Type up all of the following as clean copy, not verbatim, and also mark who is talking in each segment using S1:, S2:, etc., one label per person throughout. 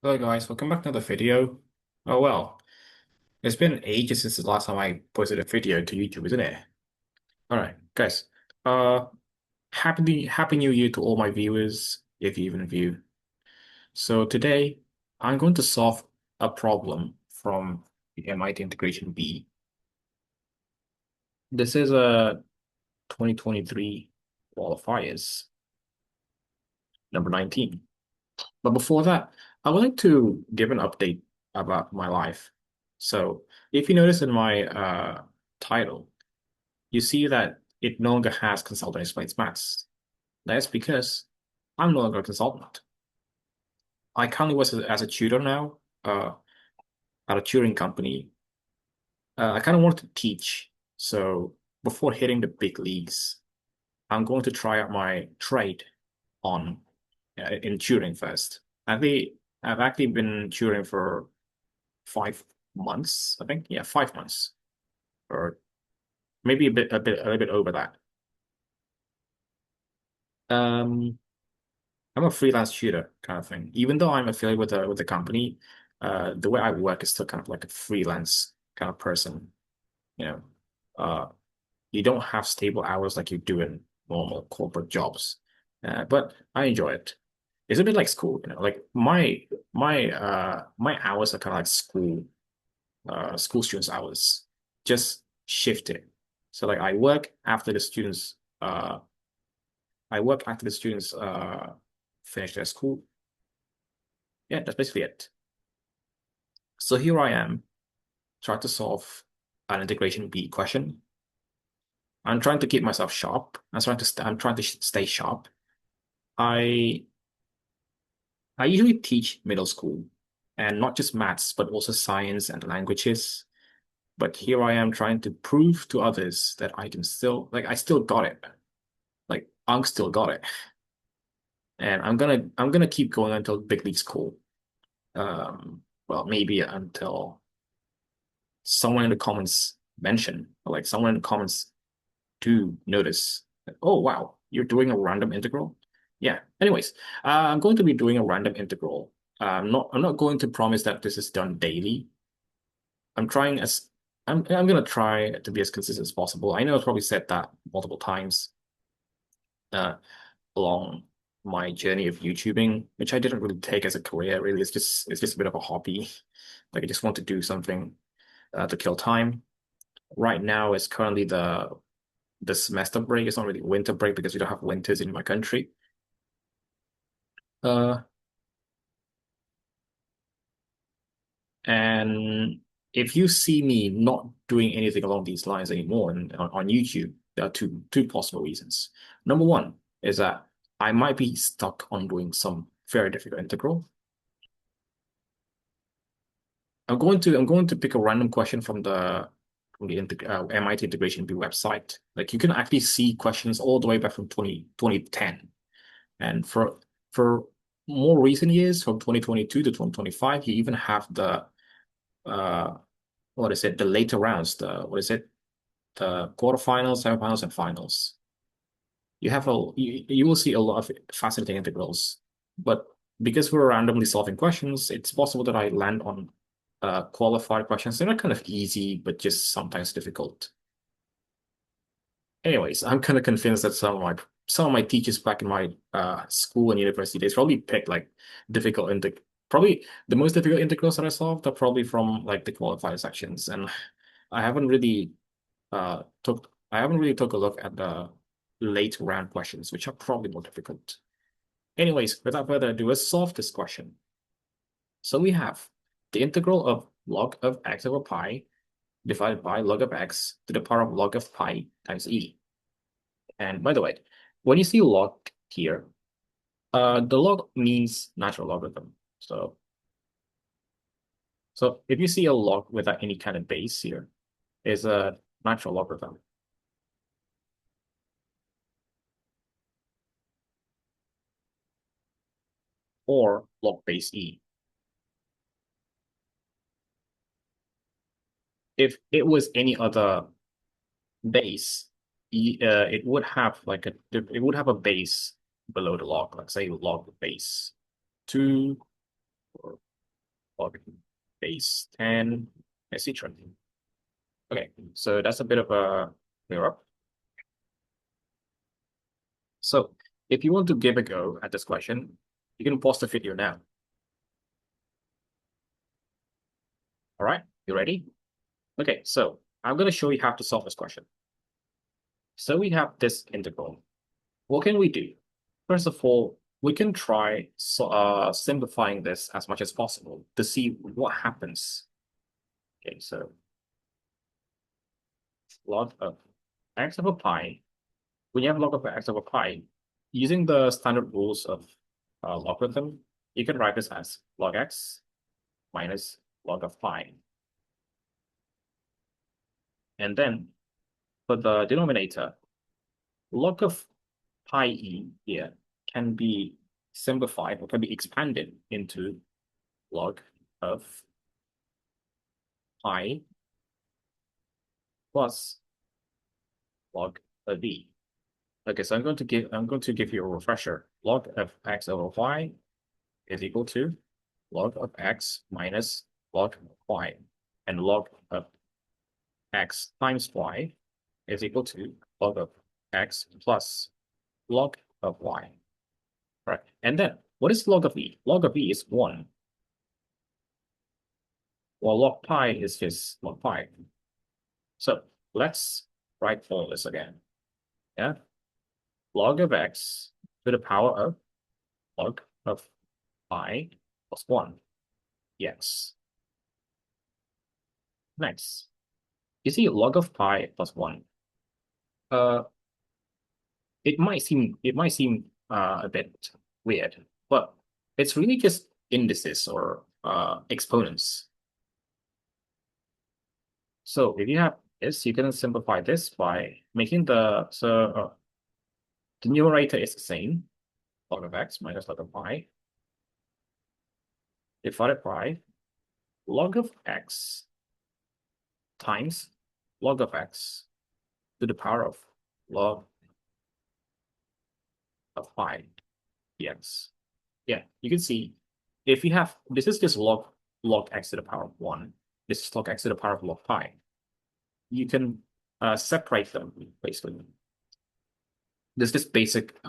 S1: Hello guys, welcome back to another video. Oh well, it's been ages since the last time I posted a video to YouTube, isn't it? Alright, guys. Uh happy New Year to all my viewers, if you even view. So today I'm going to solve a problem from the MIT Integration B. This is a 2023 qualifiers, number 19. But before that, I would like to give an update about my life. So if you notice in my title, you see that it no longer has consultant explains maths. That's because I'm no longer a consultant. I currently work as a tutor now at a tutoring company. I kind of want to teach. So before hitting the big leagues, I'm going to try out my trade on in tutoring first. I've actually been tutoring for 5 months, I think. Yeah, 5 months, or maybe a little bit over that. Um, I'm a freelance tutor kind of thing. Even though I'm affiliated with the company, the way I work is still kind of like a freelance kind of person. You know, uh, you don't have stable hours like you do in normal corporate jobs. But I enjoy it. It's a bit like school, like my hours are kind of like school students' hours, just shifted. So like I work after the students finish their school. Yeah, that's basically it. So here I am trying to solve an integration B question. I'm trying to keep myself sharp. I'm trying to stay sharp. I I usually teach middle school, and not just maths, but also science and languages. But here I am trying to prove to others that I can still, like, I still got it. Like, Unk still got it. And I'm gonna keep going until big leagues call. Well, maybe until someone in the comments mention, or like someone in the comments do notice that, oh wow, you're doing a random integral. Yeah. Anyways, I'm going to be doing a random integral. I'm not going to promise that this is done daily. I'm trying as I'm gonna try to be as consistent as possible. I know I've probably said that multiple times uh, along my journey of YouTubing, which I didn't really take as a career. Really, it's just a bit of a hobby. Like I just want to do something to kill time. Right now, it's currently the semester break. It's not really winter break because we don't have winters in my country. Uh, and if you see me not doing anything along these lines anymore on YouTube, there are two possible reasons. Number one is that I might be stuck on doing some very difficult integral. I'm going to pick a random question from the MIT Integration B website. Like you can actually see questions all the way back from 2010. And for more recent years, from 2022 to 2025, you even have the uh what is it, the later rounds, the what is it, the quarterfinals, semifinals, and finals. You will see a lot of fascinating integrals. But because we're randomly solving questions, it's possible that I land on qualified questions. They're not kind of easy, but just sometimes difficult. Anyways, I'm kind of convinced that some of my teachers back in my school and university days probably picked like difficult integ probably the most difficult integrals that I solved are probably from like the qualifier sections. And I haven't really I haven't really took a look at the late round questions, which are probably more difficult. Anyways, without further ado, let's solve this question. So we have the integral of log of x over pi divided by log of x to the power of log of pi times e. And by the way, when you see log here, the log means natural logarithm. So if you see a log without any kind of base here, is a natural logarithm. Or log base e. If it was any other base, it would have like it would have a base below the log, let's say log base 2 log base 10, etc. Okay, so that's a bit of a clear up. So if you want to give a go at this question, you can pause the video now. All right, you ready? Okay, so I'm going to show you how to solve this question. So we have this integral. What can we do? First of all, we can try simplifying this as much as possible to see what happens. Okay, so log of x over pi. When you have log of x over pi, using the standard rules of logarithm, you can write this as log x minus log of pi. And then for the denominator, log of pi e here can be simplified or can be expanded into log of pi plus log of v. Okay, so I'm going to give you a refresher. Log of x over y is equal to log of x minus log of y, and log of x times y is equal to log of x plus log of y. All right, and then what is log of e? Log of e is 1. While log pi is just log pi. So let's write all this again. Yeah, log of x to the power of log of pi plus 1. Yes. Next, you see log of pi plus 1. Uh, it might seem a bit weird, but it's really just indices or exponents. So if you have this, you can simplify this by making the numerator is the same, log of x minus log of pi, divided by log of x times log of x to the power of log of pi dx. Yeah, you can see if you have this is just log x to the power of 1. This is log x to the power of log pi. You can separate them basically. There's this basic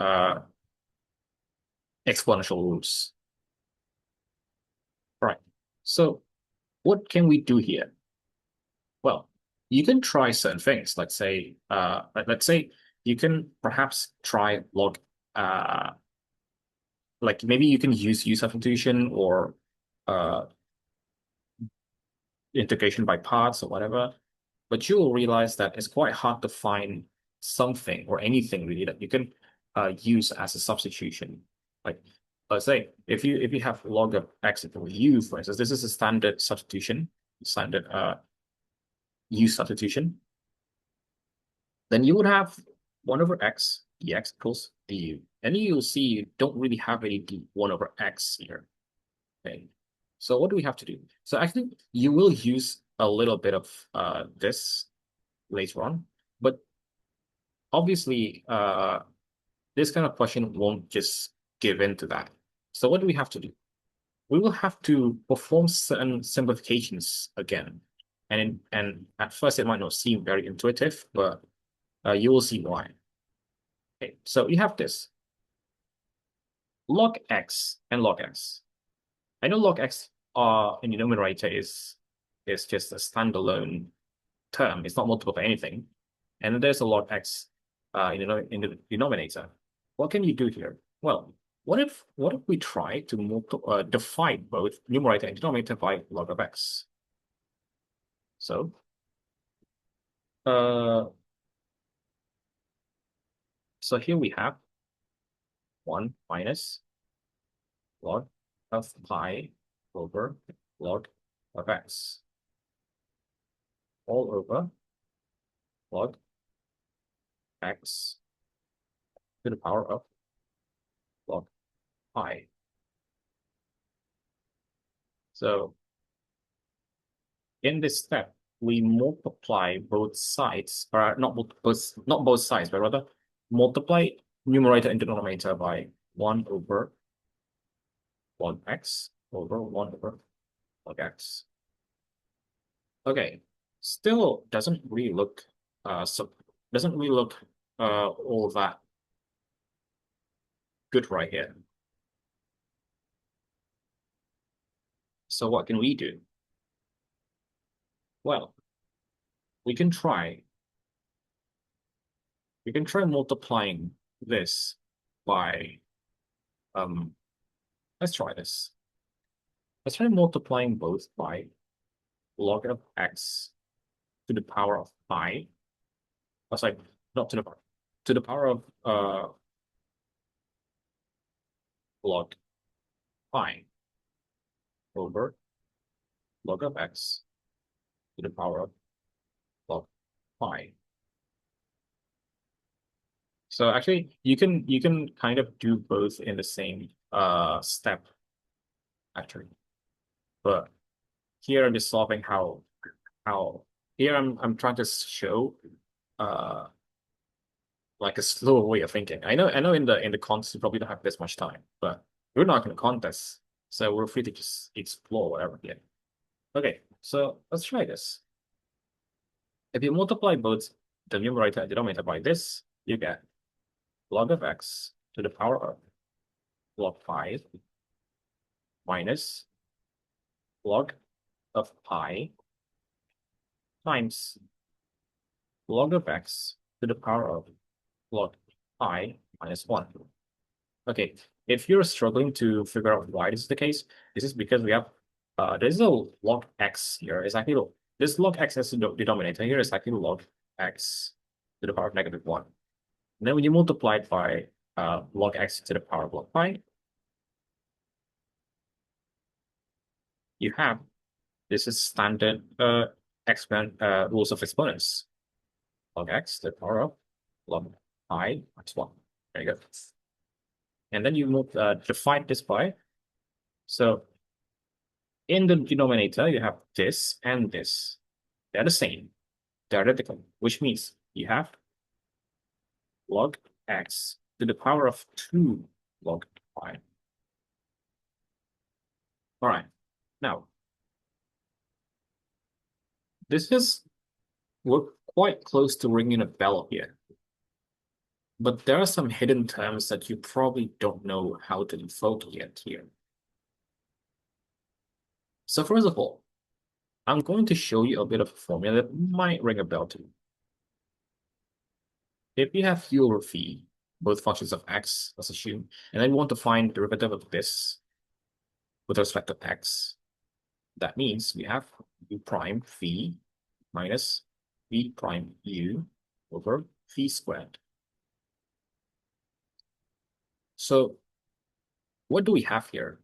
S1: exponential rules. Right. So what can we do here? Well, you can try certain things. Let's say you can perhaps try log like maybe you can use U substitution or uh integration by parts or whatever, but you will realize that it's quite hard to find something or anything really that you can use as a substitution. Like let's say if you have log of x equal u, for instance, this is a standard substitution, standard u substitution. Then you would have 1 over x dx equals du. And you'll see you don't really have any d1 over x here. Okay. So what do we have to do? So actually, you will use a little bit of this later on, but obviously, this kind of question won't just give in to that. So what do we have to do? We will have to perform certain simplifications again. And at first, it might not seem very intuitive, but you will see why. Okay, so you have this log x and log x. I know log x in the numerator is just a standalone term. It's not multiple for anything. And then there's a log x in the denominator. What can you do here? Well, what if we try to divide both numerator and denominator by log of x? So so here we have 1 minus log of pi over log of x all over log x to the power of log pi. So in this step, we multiply both sides, or not both sides, but rather multiply numerator and denominator by 1 over log x over 1 over log x. Okay, still doesn't really look doesn't really look all that good right here. So what can we do? Well, we can try multiplying this by let's try this. Let's try multiplying both by log of x to the power of pi. Oh, sorry, not to the power of log pi over log of x to the power of log pi. So actually, you can kind of do both in the same step, actually. But here I'm just solving how here I'm trying to show uh like a slower way of thinking. I know in the contest you probably don't have this much time, but we're not in a contest, so we're free to just explore whatever. Yeah. Okay, so let's try this. If you multiply both the numerator and denominator by this, you get log of x to the power of log 5 minus log of pi times log of x to the power of log pi minus 1. Okay, if you're struggling to figure out why this is the case, this is because we have there's a log x here. It's actually this log x as the denominator here is actually log x to the power of -1. And then when you multiply it by log x to the power of log pi, you have this is standard rules of exponents. Log x to the power of log pi minus 1. There you go. And then you divide this by. So in the denominator, you have this and this. They're the same. They're identical, which means you have log x to the power of 2 log pi. All right. Now, we're quite close to ringing a bell here. But there are some hidden terms that you probably don't know how to invoke yet here. So first of all, I'm going to show you a bit of a formula that might ring a bell to you. If you have u over v, both functions of x, let's assume, and then we want to find the derivative of this with respect to x, that means we have u prime v minus v prime u over v squared. So what do we have here?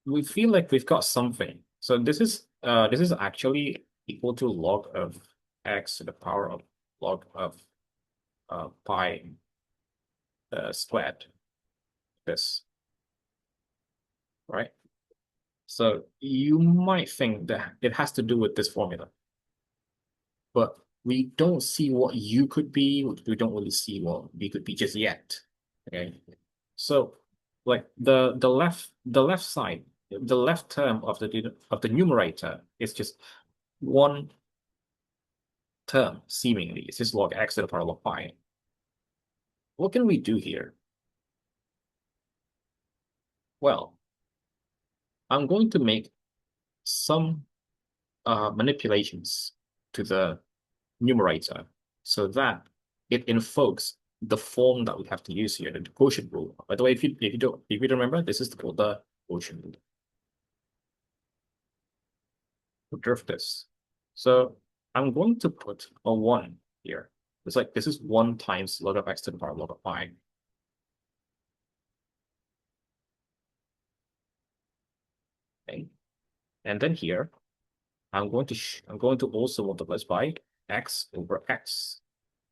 S1: We feel like we've got something. So this is actually equal to log of x to the power of log of pi squared. This, right? So you might think that it has to do with this formula, but we don't see what u could be. We don't really see what v could be just yet. Okay, so like the left side, the left term of the numerator is just one term, seemingly. It's just log x to the power log pi. What can we do here? Well, I'm going to make some manipulations to the numerator so that it invokes the form that we have to use here, the quotient rule. By the way, if you don't remember, this is called the quotient rule. Observe this. So I'm going to put a 1 here. It's like this is 1 times log of x to the power log of pi. Okay. And then here, I'm going to also multiply this by x over x,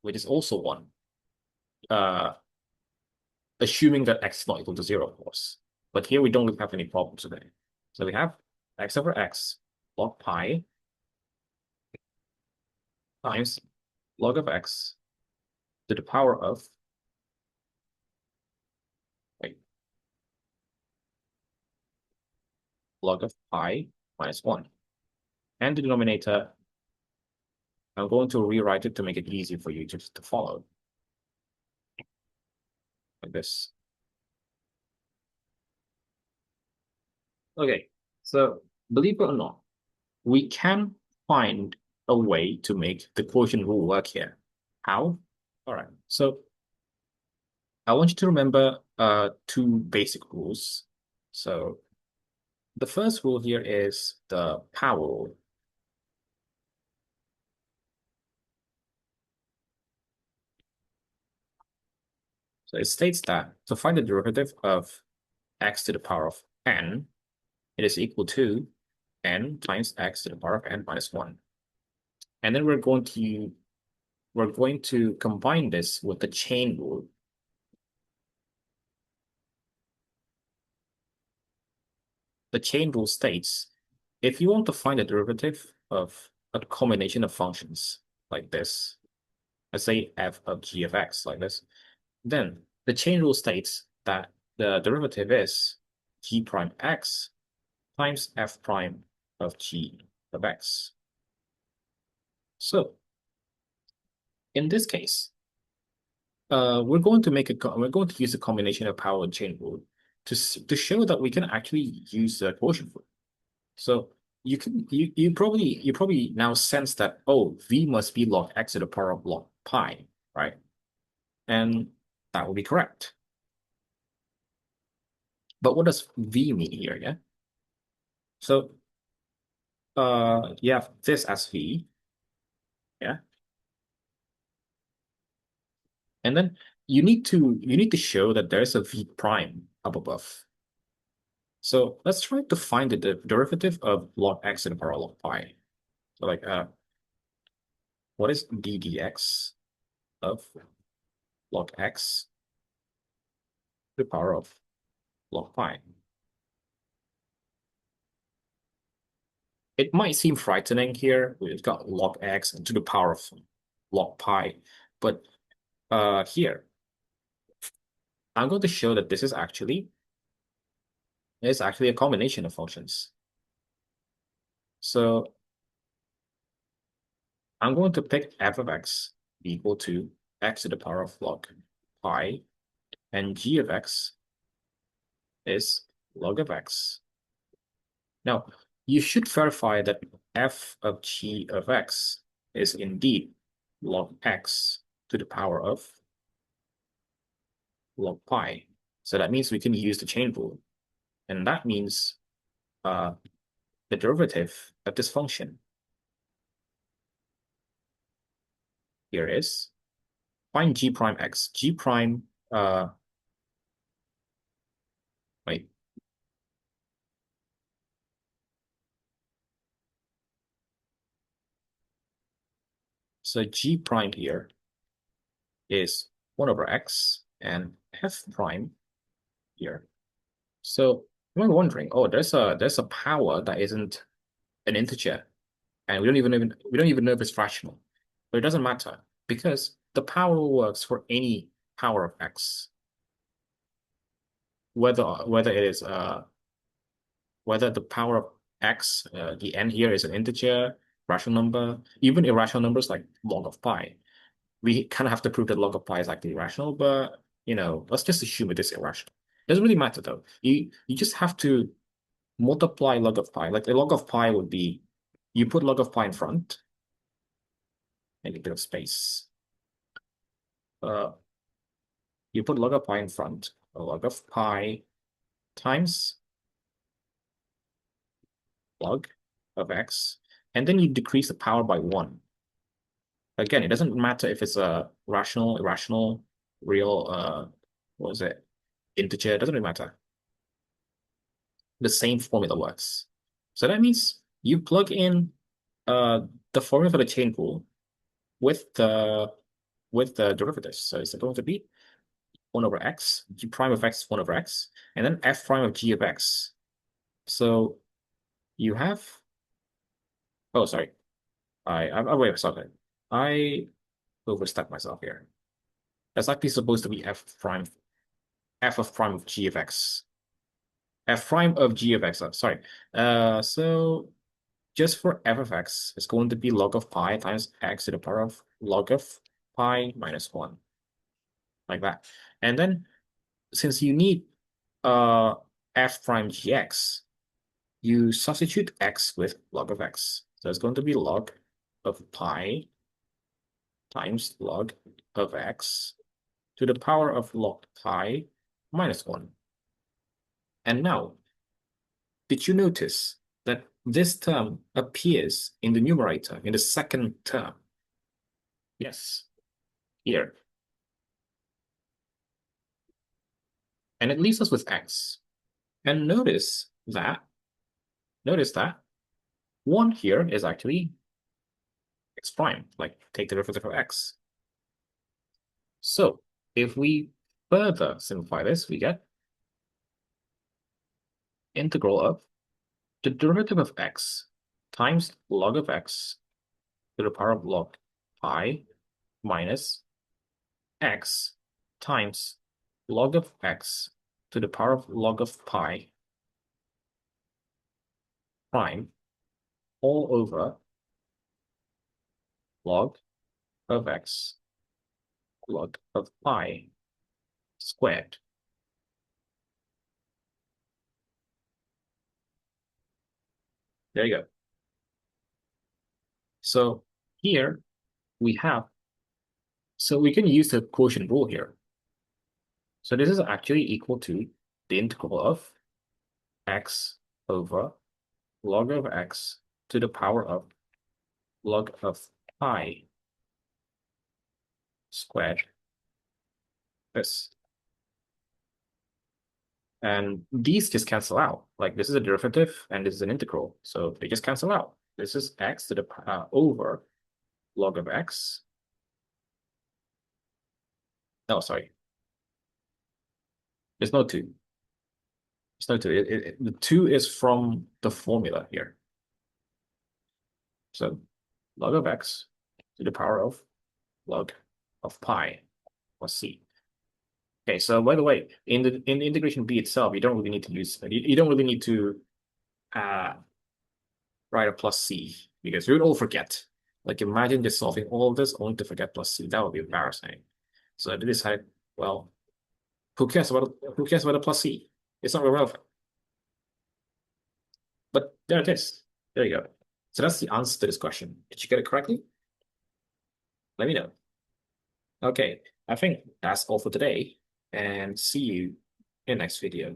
S1: which is also 1. Assuming that x is not equal to 0, of course. But here we don't really have any problems today. So we have x over x log pi times log of x to the power of, wait, log of pi minus 1. And the denominator, I'm going to rewrite it to make it easier for you to follow. Like this. Okay, so believe it or not, we can find a way to make the quotient rule work here. How? All right, so I want you to remember two basic rules. So the first rule here is the power rule. So it states that to find the derivative of x to the power of n, it is equal to n times x to the power of n minus 1. And then we're going to combine this with the chain rule. The chain rule states if you want to find the derivative of a combination of functions like this, let's say f of g of x like this, then the chain rule states that the derivative is g prime x times f prime of g of x. So in this case, we're going to use a combination of power and chain rule to show that we can actually use the quotient rule. So you probably now sense that, oh, v must be log x to the power of log pi, right? And that will be correct. But what does v mean here? Yeah. So you have this as v, yeah, and then you need to show that there's a v prime up above. So let's try to find the derivative of log x to the power of log pi. So like what is d dx of log x to the power of log pi? It might seem frightening here. We've got log x to the power of log pi, but here I'm going to show that this is actually a combination of functions. So I'm going to pick f of x equal to x to the power of log pi, and g of x is log of x. Now, you should verify that f of g of x is indeed log x to the power of log pi. So that means we can use the chain rule. And that means the derivative of this function here is find g prime x. G prime, wait. So g prime here is 1 over x and f prime here. So you might be wondering, oh, there's a power that isn't an integer, and we don't even know if it's fractional. But it doesn't matter because the power works for any power of x, whether it is whether the power of x, the n here is an integer, rational number, even irrational numbers like log of pi. We kind of have to prove that log of pi is actually irrational, but let's just assume it is irrational. It doesn't really matter though. You just have to multiply log of pi. Like the log of pi would be, you put log of pi in front, and a bit of space. You put log of pi in front, log of pi times log of x, and then you decrease the power by 1. Again, it doesn't matter if it's a rational, irrational, real, what was it, integer, it doesn't really matter. The same formula works. So that means you plug in the formula for the chain rule with the derivatives. So it's going to be 1 over x, g prime of x 1 over x, and then f prime of g of x. So you have, oh, sorry. Wait, sorry. I overstepped myself here. That's actually supposed to be f of prime of g of x. f prime of g of x. Sorry. So just for f of x, it's going to be log of pi times x to the power of log of pi minus 1, like that. And then since you need f prime gx, you substitute x with log of x. So it's going to be log of pi times log of x to the power of log pi minus 1. And now, did you notice that this term appears in the numerator, in the second term? Yes, here. And it leaves us with x. And notice that 1 here is actually x prime, like take the derivative of x. So if we further simplify this, we get integral of the derivative of x times log of x to the power of log pi minus x times log of x to the power of log of pi prime all over log of x log of pi squared. There you go. So here we have, so we can use the quotient rule here. So this is actually equal to the integral of x over log of x to the power of log of pi squared. This. And these just cancel out. Like this is a derivative and this is an integral. So they just cancel out. This is x to the over log of x. Oh, sorry. There's no 2. There's no 2. The 2 is from the formula here. So log of x to the power of log of pi was c. Okay, so by the way, in the integration b itself, you don't really need to use you don't really need to write a plus c because you would all forget. Like imagine just solving all of this only to forget plus c. That would be embarrassing. So I decided, well, who cares about a plus c? It's not relevant. But there it is. There you go. So that's the answer to this question. Did you get it correctly? Let me know. Okay, I think that's all for today, and see you in the next video.